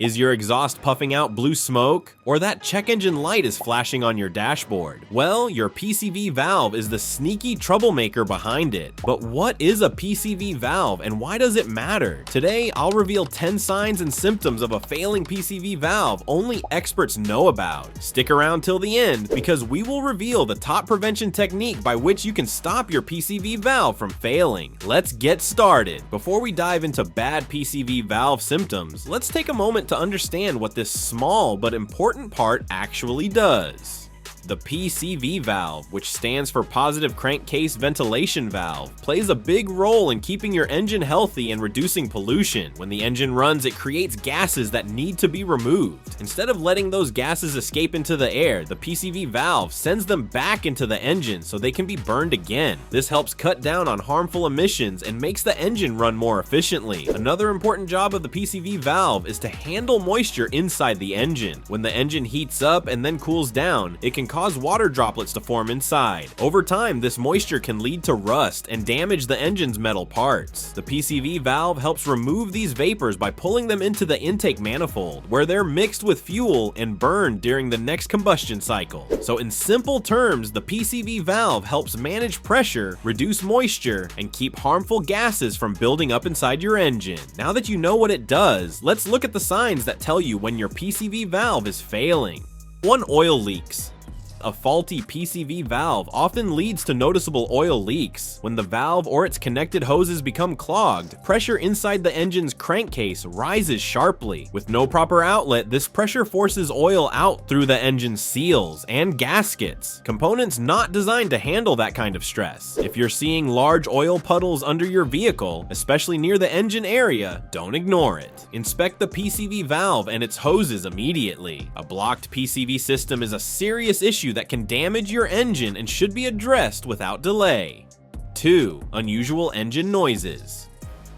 Is your exhaust puffing out blue smoke? Or that check engine light is flashing on your dashboard? Well, your PCV valve is the sneaky troublemaker behind it. But what is a PCV valve and why does it matter? Today, I'll reveal 10 signs and symptoms of a failing PCV valve only experts know about. Stick around till the end because we will reveal the top prevention technique by which you can stop your PCV valve from failing. Let's get started. Before we dive into bad PCV valve symptoms, let's take a moment to understand what this small but important part actually does. The PCV valve, which stands for positive crankcase ventilation valve, plays a big role in keeping your engine healthy and reducing pollution. When the engine runs, it creates gases that need to be removed. Instead of letting those gases escape into the air, the PCV valve sends them back into the engine so they can be burned again. This helps cut down on harmful emissions and makes the engine run more efficiently. Another important job of the PCV valve is to handle moisture inside the engine. When the engine heats up and then cools down, it can cause water droplets to form inside. Over time, this moisture can lead to rust and damage the engine's metal parts. The PCV valve helps remove these vapors by pulling them into the intake manifold, where they're mixed with fuel and burned during the next combustion cycle. So in simple terms, the PCV valve helps manage pressure, reduce moisture, and keep harmful gases from building up inside your engine. Now that you know what it does, let's look at the signs that tell you when your PCV valve is failing. 1. Oil leaks. A faulty PCV valve often leads to noticeable oil leaks. When the valve or its connected hoses become clogged, pressure inside the engine's crankcase rises sharply. With no proper outlet, this pressure forces oil out through the engine's seals and gaskets, components not designed to handle that kind of stress. If you're seeing large oil puddles under your vehicle, especially near the engine area, don't ignore it. Inspect the PCV valve and its hoses immediately. A blocked PCV system is a serious issue that can damage your engine and should be addressed without delay. 2. Unusual engine noises.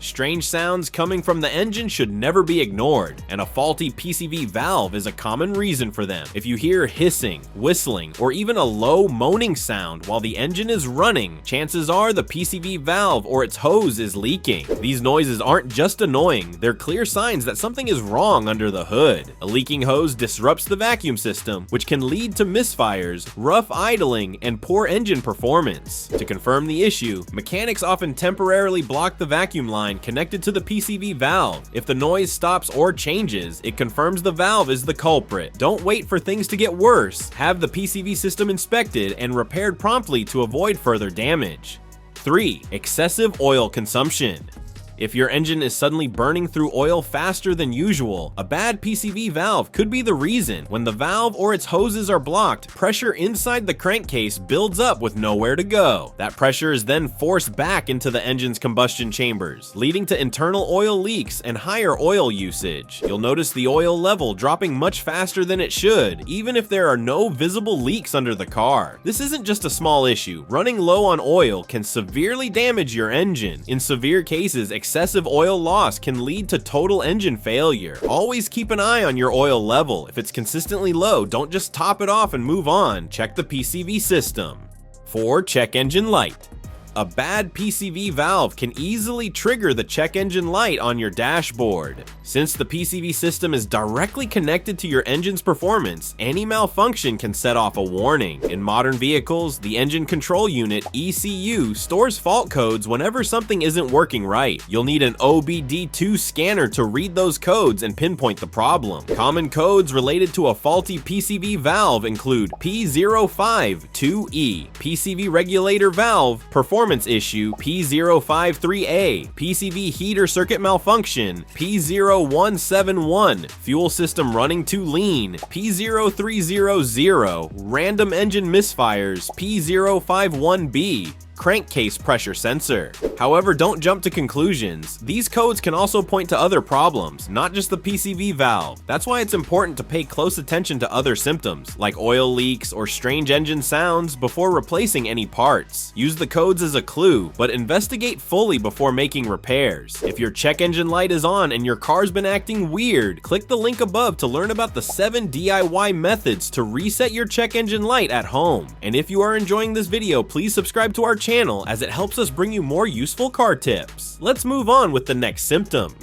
Strange sounds coming from the engine should never be ignored, and a faulty PCV valve is a common reason for them. If you hear hissing, whistling, or even a low moaning sound while the engine is running, chances are the PCV valve or its hose is leaking. These noises aren't just annoying, they're clear signs that something is wrong under the hood. A leaking hose disrupts the vacuum system, which can lead to misfires, rough idling, and poor engine performance. To confirm the issue, mechanics often temporarily block the vacuum line connected to the PCV valve. If the noise stops or changes, it confirms the valve is the culprit. Don't wait for things to get worse. Have the PCV system inspected and repaired promptly to avoid further damage. 3. Excessive oil consumption. If your engine is suddenly burning through oil faster than usual, a bad PCV valve could be the reason. When the valve or its hoses are blocked, pressure inside the crankcase builds up with nowhere to go. That pressure is then forced back into the engine's combustion chambers, leading to internal oil leaks and higher oil usage. You'll notice the oil level dropping much faster than it should, even if there are no visible leaks under the car. This isn't just a small issue. Running low on oil can severely damage your engine. In severe cases, excessive oil loss can lead to total engine failure. Always keep an eye on your oil level. If it's consistently low, don't just top it off and move on. Check the PCV system. 4. Check engine light. A bad PCV valve can easily trigger the check engine light on your dashboard. Since the PCV system is directly connected to your engine's performance, any malfunction can set off a warning. In modern vehicles, the engine control unit, ECU, stores fault codes whenever something isn't working right. You'll need an OBD2 scanner to read those codes and pinpoint the problem. Common codes related to a faulty PCV valve include P052E, PCV regulator valve, performance issue, P053A, PCV heater circuit malfunction, P0171, fuel system running too lean, P0300, random engine misfires, P051B, crankcase pressure sensor. However, don't jump to conclusions. These codes can also point to other problems, not just the PCV valve. That's why it's important to pay close attention to other symptoms, like oil leaks or strange engine sounds, before replacing any parts. Use the codes as a clue, but investigate fully before making repairs. If your check engine light is on and your car's been acting weird, click the link above to learn about the 7 DIY methods to reset your check engine light at home. And if you are enjoying this video, please subscribe to our channel as it helps us bring you more useful car tips. Let's move on with the next symptom.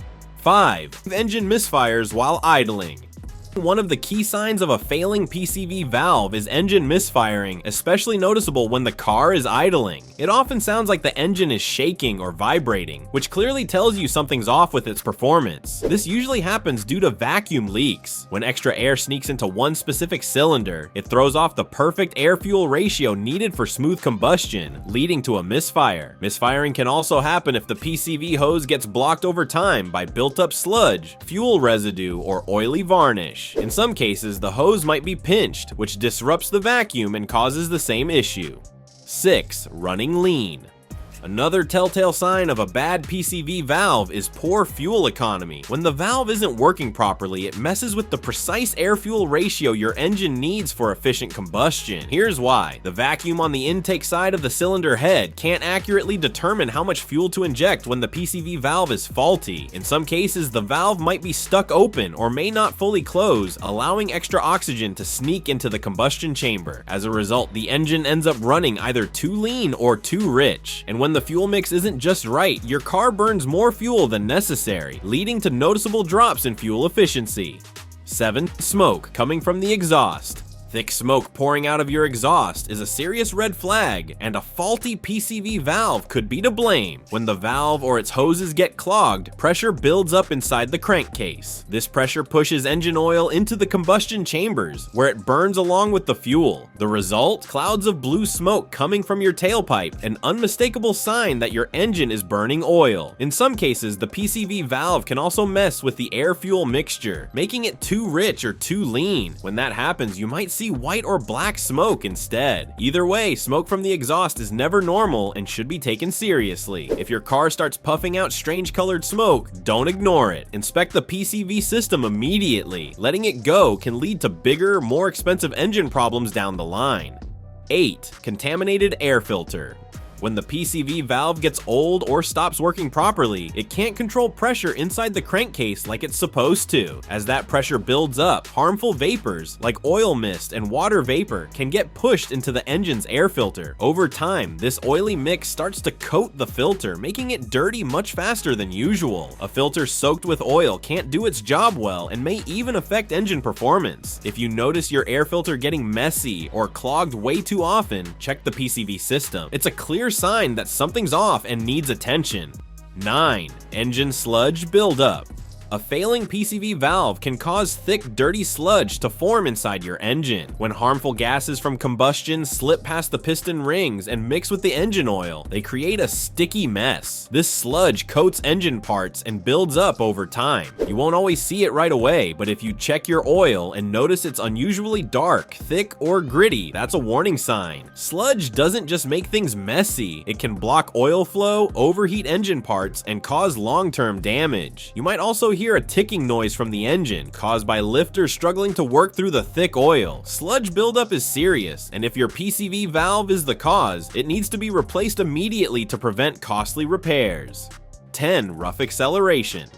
5. Engine misfires while idling. One of the key signs of a failing PCV valve is engine misfiring, especially noticeable when the car is idling. It often sounds like the engine is shaking or vibrating, which clearly tells you something's off with its performance. This usually happens due to vacuum leaks. When extra air sneaks into one specific cylinder, it throws off the perfect air-fuel ratio needed for smooth combustion, leading to a misfire. Misfiring can also happen if the PCV hose gets blocked over time by built-up sludge, fuel residue, or oily varnish. In some cases, the hose might be pinched, which disrupts the vacuum and causes the same issue. 6. Running lean. Another telltale sign of a bad PCV valve is poor fuel economy. When the valve isn't working properly, it messes with the precise air-fuel ratio your engine needs for efficient combustion. Here's why. The vacuum on the intake side of the cylinder head can't accurately determine how much fuel to inject when the PCV valve is faulty. In some cases, the valve might be stuck open or may not fully close, allowing extra oxygen to sneak into the combustion chamber. As a result, the engine ends up running either too lean or too rich. And when the fuel mix isn't just right, your car burns more fuel than necessary, leading to noticeable drops in fuel efficiency. 7. Smoke coming from the exhaust. Thick smoke pouring out of your exhaust is a serious red flag, and a faulty PCV valve could be to blame. When the valve or its hoses get clogged, pressure builds up inside the crankcase. This pressure pushes engine oil into the combustion chambers, where it burns along with the fuel. The result? Clouds of blue smoke coming from your tailpipe, an unmistakable sign that your engine is burning oil. In some cases, the PCV valve can also mess with the air-fuel mixture, making it too rich or too lean. When that happens, you might see white or black smoke instead. Either way, smoke from the exhaust is never normal and should be taken seriously. If your car starts puffing out strange colored smoke, don't ignore it. Inspect the PCV system immediately. Letting it go can lead to bigger, more expensive engine problems down the line. 8. Contaminated air filter. When the PCV valve gets old or stops working properly, it can't control pressure inside the crankcase like it's supposed to. As that pressure builds up, harmful vapors like oil mist and water vapor can get pushed into the engine's air filter. Over time, this oily mix starts to coat the filter, making it dirty much faster than usual. A filter soaked with oil can't do its job well and may even affect engine performance. If you notice your air filter getting messy or clogged way too often, check the PCV system. It's a clear sign that something's off and needs attention. 9. Engine sludge buildup. A failing PCV valve can cause thick, dirty sludge to form inside your engine. When harmful gases from combustion slip past the piston rings and mix with the engine oil, they create a sticky mess. This sludge coats engine parts and builds up over time. You won't always see it right away, but if you check your oil and notice it's unusually dark, thick, or gritty, that's a warning sign. Sludge doesn't just make things messy, it can block oil flow, overheat engine parts, and cause long-term damage. You might also hear a ticking noise from the engine, caused by lifters struggling to work through the thick oil. Sludge buildup is serious, and if your PCV valve is the cause, it needs to be replaced immediately to prevent costly repairs. 10. Rough acceleration.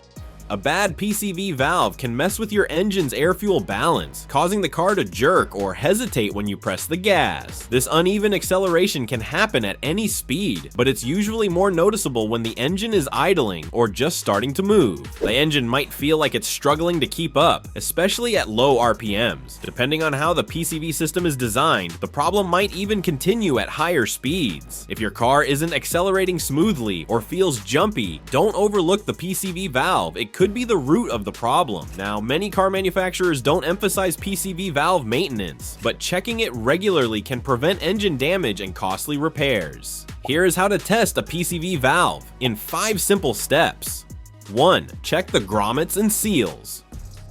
A bad PCV valve can mess with your engine's air-fuel balance, causing the car to jerk or hesitate when you press the gas. This uneven acceleration can happen at any speed, but it's usually more noticeable when the engine is idling or just starting to move. The engine might feel like it's struggling to keep up, especially at low RPMs. Depending on how the PCV system is designed, the problem might even continue at higher speeds. If your car isn't accelerating smoothly or feels jumpy, don't overlook the PCV valve. It could be the root of the problem. Now, many car manufacturers don't emphasize PCV valve maintenance, but checking it regularly can prevent engine damage and costly repairs. Here is how to test a PCV valve in 5 simple steps. 1. Check the grommets and seals.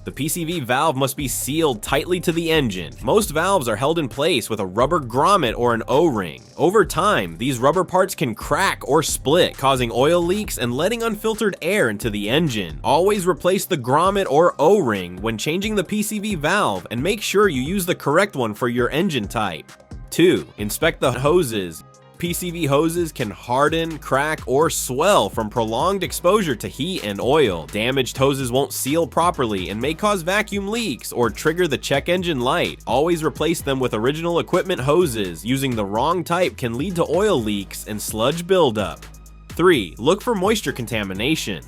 The PCV valve must be sealed tightly to the engine. Most valves are held in place with a rubber grommet or an O-ring. Over time, these rubber parts can crack or split, causing oil leaks and letting unfiltered air into the engine. Always replace the grommet or O-ring when changing the PCV valve, and make sure you use the correct one for your engine type. 2. Inspect the hoses. PCV hoses can harden, crack, or swell from prolonged exposure to heat and oil. Damaged hoses won't seal properly and may cause vacuum leaks or trigger the check engine light. Always replace them with original equipment hoses. Using the wrong type can lead to oil leaks and sludge buildup. 3. Look for moisture contamination.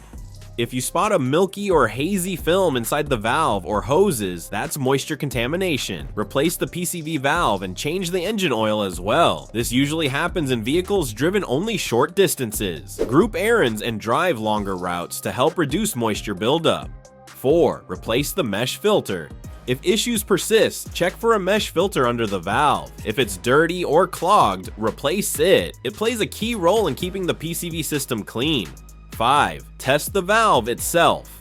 If you spot a milky or hazy film inside the valve or hoses, that's moisture contamination. Replace the PCV valve and change the engine oil as well. This usually happens in vehicles driven only short distances. Group errands and drive longer routes to help reduce moisture buildup. 4. Replace the mesh filter. If issues persist, check for a mesh filter under the valve. If it's dirty or clogged, replace it. It plays a key role in keeping the PCV system clean. 5. Test the valve itself.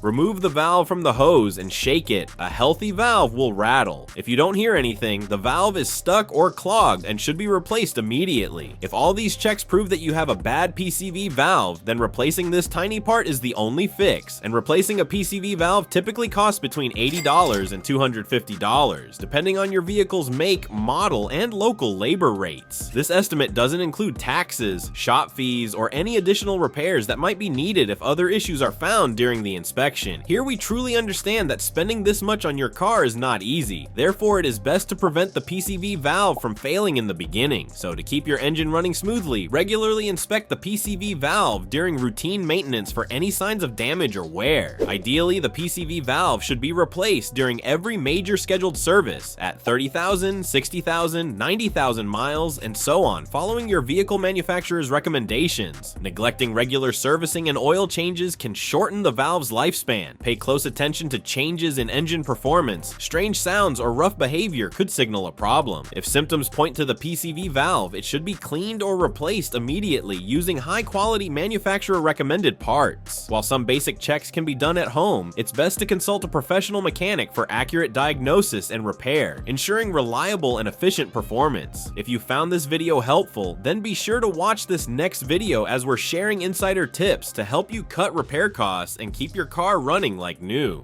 Remove the valve from the hose and shake it. A healthy valve will rattle. If you don't hear anything, the valve is stuck or clogged and should be replaced immediately. If all these checks prove that you have a bad PCV valve, then replacing this tiny part is the only fix, and replacing a PCV valve typically costs between $80 and $250, depending on your vehicle's make, model, and local labor rates. This estimate doesn't include taxes, shop fees, or any additional repairs that might be needed if other issues are found during the inspection. Here we truly understand that spending this much on your car is not easy. Therefore, it is best to prevent the PCV valve from failing in the beginning. So to keep your engine running smoothly, regularly inspect the PCV valve during routine maintenance for any signs of damage or wear. Ideally, the PCV valve should be replaced during every major scheduled service at 30,000, 60,000, 90,000 miles, and so on, following your vehicle manufacturer's recommendations. Neglecting regular servicing and oil changes can shorten the valve's lifespan. Pay close attention to changes in engine performance. Strange sounds or rough behavior could signal a problem. If symptoms point to the PCV valve, it should be cleaned or replaced immediately using high-quality manufacturer-recommended parts. While some basic checks can be done at home, it's best to consult a professional mechanic for accurate diagnosis and repair, ensuring reliable and efficient performance. If you found this video helpful, then be sure to watch this next video as we're sharing insider tips to help you cut repair costs and keep your car running like new.